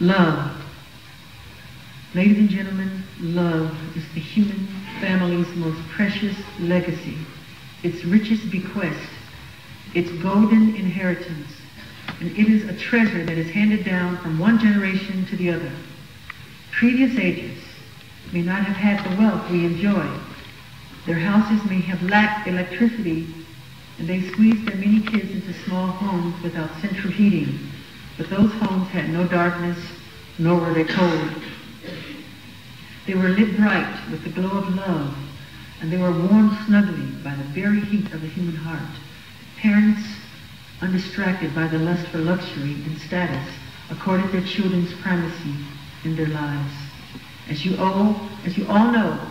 Love. Ladies and gentlemen, love is the human family's most precious legacy, its richest bequest, its golden inheritance, and it is a treasure that is handed down from one generation to the other. Previous ages may not have had the wealth we enjoy. Their houses may have lacked electricity, and they squeezed their many kids into small homes without central heating. But those homes had no darkness, nor were they cold. They were lit bright with the glow of love, and they were warmed snugly by the very heat of the human heart. Parents, undistracted by the lust for luxury and status, accorded their children's primacy in their lives. As you all know,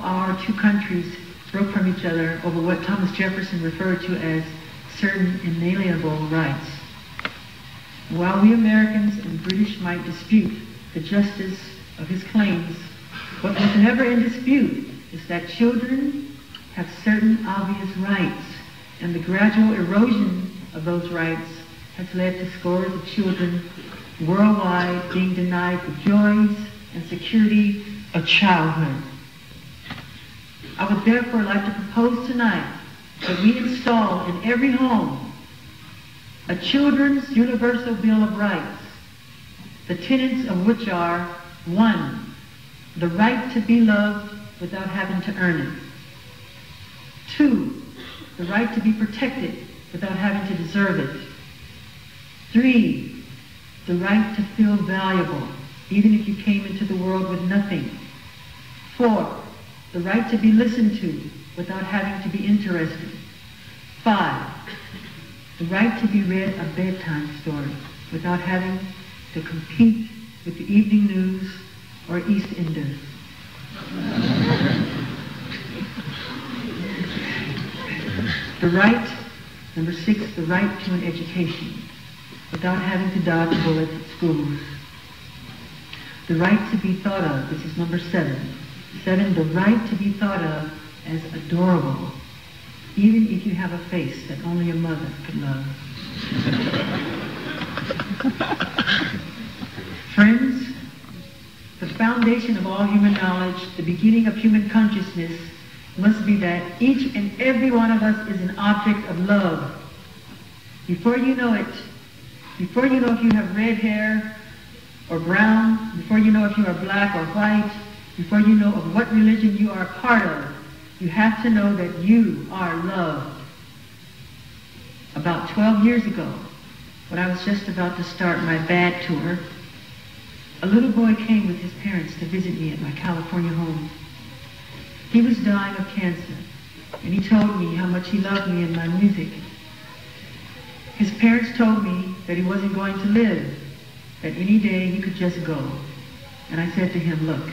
our two countries broke from each other over what Thomas Jefferson referred to as certain inalienable rights. While we Americans and British might dispute the justice of his claims, what was never in dispute is that children have certain obvious rights, and the gradual erosion of those rights has led to scores of children worldwide being denied the joys and security of childhood. I would therefore like to propose tonight that we install in every home a Children's Universal Bill of Rights, the tenets of which are: 1, the right to be loved without having to earn it; 2, the right to be protected without having to deserve it; 3, the right to feel valuable even if you came into the world with nothing; 4, the right to be listened to without having to be interested; 5, the right to be read a bedtime story without having to compete with the evening news or EastEnders. The right, number 6, the right to an education without having to dodge bullets at schools. The right to be thought of, this is number 7. 7, the right to be thought of as adorable, even if you have a face that only a mother could love. Friends, the foundation of all human knowledge, the beginning of human consciousness, must be that each and every one of us is an object of love. Before you know it, before you know if you have red hair or brown, before you know if you are black or white, before you know of what religion you are a part of, you have to know that you are loved. About 12 years ago, when I was just about to start my bad tour, a little boy came with his parents to visit me at my California home. He was dying of cancer, and he told me how much he loved me and my music. His parents told me that he wasn't going to live, that any day he could just go. And I said to him, look,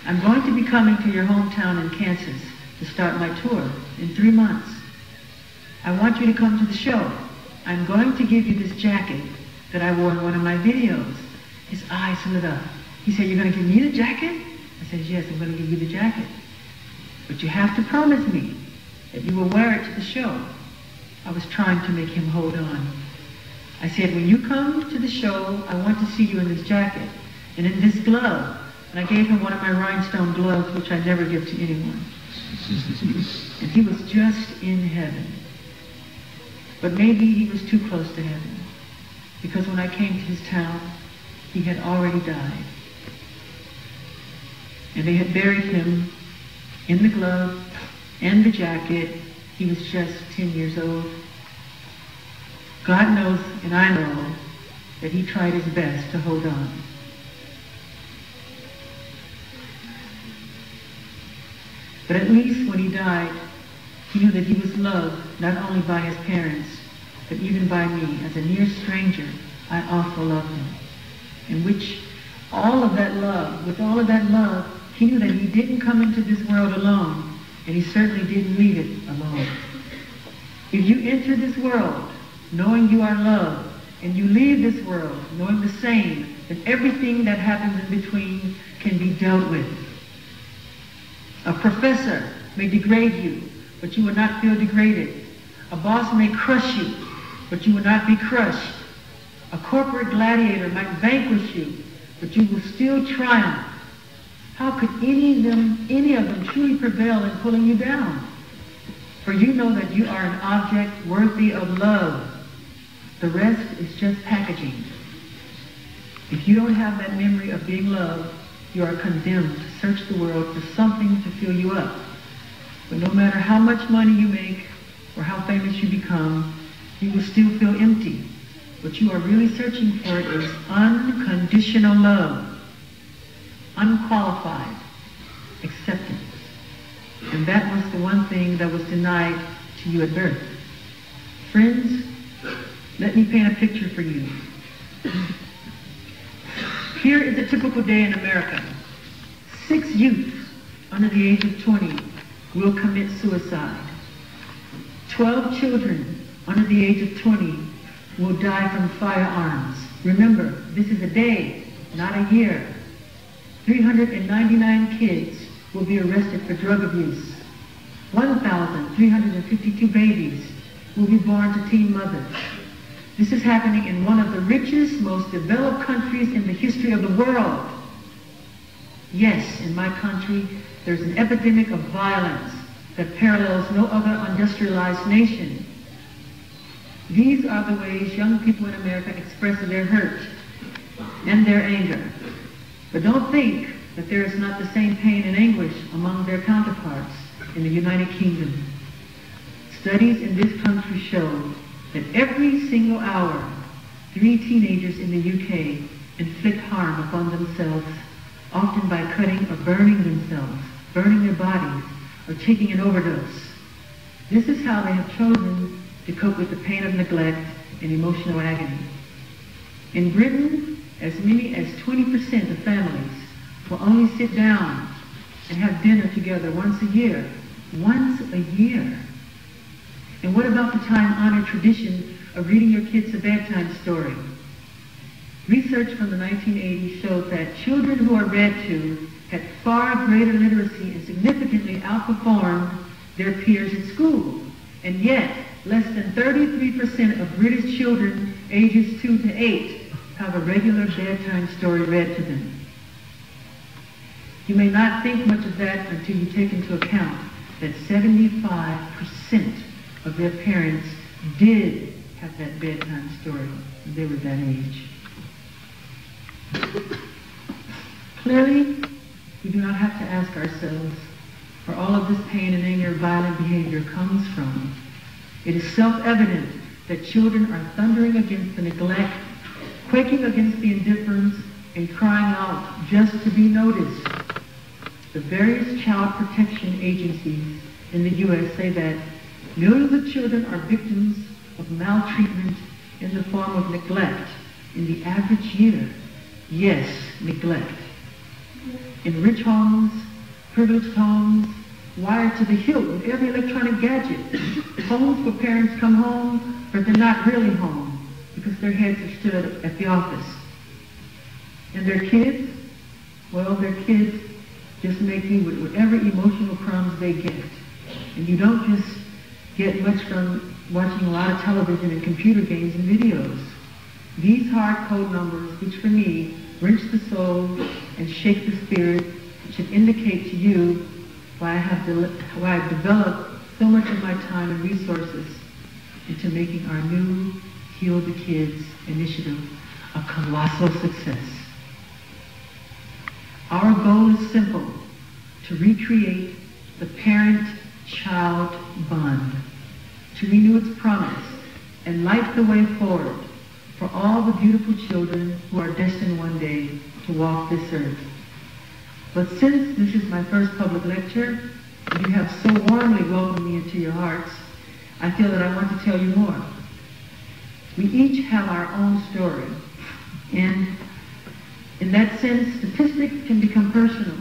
I'm going to be coming to your hometown in Kansas to start my tour in 3 months. I want you to come to the show. I'm going to give you this jacket that I wore in one of my videos. His eyes lit up. He said, you're going to give me the jacket? I said, yes, I'm going to give you the jacket. But you have to promise me that you will wear it to the show. I was trying to make him hold on. I said, when you come to the show, I want to see you in this jacket and in this glove. And I gave him one of my rhinestone gloves, which I never give to anyone. And he was just in heaven. But maybe he was too close to heaven, because when I came to his town, he had already died. And they had buried him in the glove and the jacket. He was just 10 years old. God knows, and I know, that he tried his best to hold on. But at least when he died, he knew that he was loved not only by his parents, but even by me. As a near stranger, I also loved him. In which all of that love, with all of that love, he knew that he didn't come into this world alone, and he certainly didn't leave it alone. If you enter this world knowing you are loved, and you leave this world knowing the same, then everything that happens in between can be dealt with. A professor may degrade you, but you will not feel degraded. A boss may crush you, but you will not be crushed. A corporate gladiator might vanquish you, but you will still triumph. How could any of them truly prevail in pulling you down? For you know that you are an object worthy of love. The rest is just packaging. If you don't have that memory of being loved, you are condemned to search the world for something to fill you up. But no matter how much money you make or how famous you become, you will still feel empty. What you are really searching for is unconditional love, unqualified acceptance. And that was the one thing that was denied to you at birth. Friends, let me paint a picture for you. Here is a typical day in America. 6 youths under the age of 20 will commit suicide. 12 children under the age of 20 will die from firearms. Remember, this is a day, not a year. 399 kids will be arrested for drug abuse. 1,352 babies will be born to teen mothers. This is happening in one of the richest, most developed countries in the history of the world. Yes, in my country, there's an epidemic of violence that parallels no other industrialized nation. These are the ways young people in America express their hurt and their anger. But don't think that there is not the same pain and anguish among their counterparts in the United Kingdom. Studies in this country show that every single hour, 3 teenagers in the UK inflict harm upon themselves, often by cutting or burning themselves, burning their bodies, or taking an overdose. This is how they have chosen to cope with the pain of neglect and emotional agony. In Britain, as many as 20% of families will only sit down and have dinner together once a year. Once a year. And what about the time-honored tradition of reading your kids a bedtime story? Research from the 1980s showed that children who are read to had far greater literacy and significantly outperformed their peers at school. And yet, less than 33% of British children ages 2 to 8 have a regular bedtime story read to them. You may not think much of that until you take into account that 75% of their parents did have that bedtime story when they were that age. Clearly, we do not have to ask ourselves where all of this pain and anger, violent behavior comes from. It is self-evident that children are thundering against the neglect, quaking against the indifference, and crying out just to be noticed. The various child protection agencies in the U.S. say that millions of children are victims of maltreatment in the form of neglect in the average year. Yes, neglect. In rich homes, privileged homes, wired to the hilt with every electronic gadget. Homes where parents come home, but they're not really home because their heads are still at the office. And their kids, well, their kids just make you with whatever emotional crumbs they get. And you don't just get much from watching a lot of television and computer games and videos. These hard code numbers, which for me wrench the soul and shake the spirit, should indicate to you why I've developed so much of my time and resources into making our new Heal the Kids initiative a colossal success. Our goal is simple: to recreate the parent-child bond, to renew its promise, and light the way forward for all the beautiful children who are destined one day to walk this earth. But since this is my first public lecture, and you have so warmly welcomed me into your hearts, I feel that I want to tell you more. We each have our own story, and in that sense, statistics can become personal.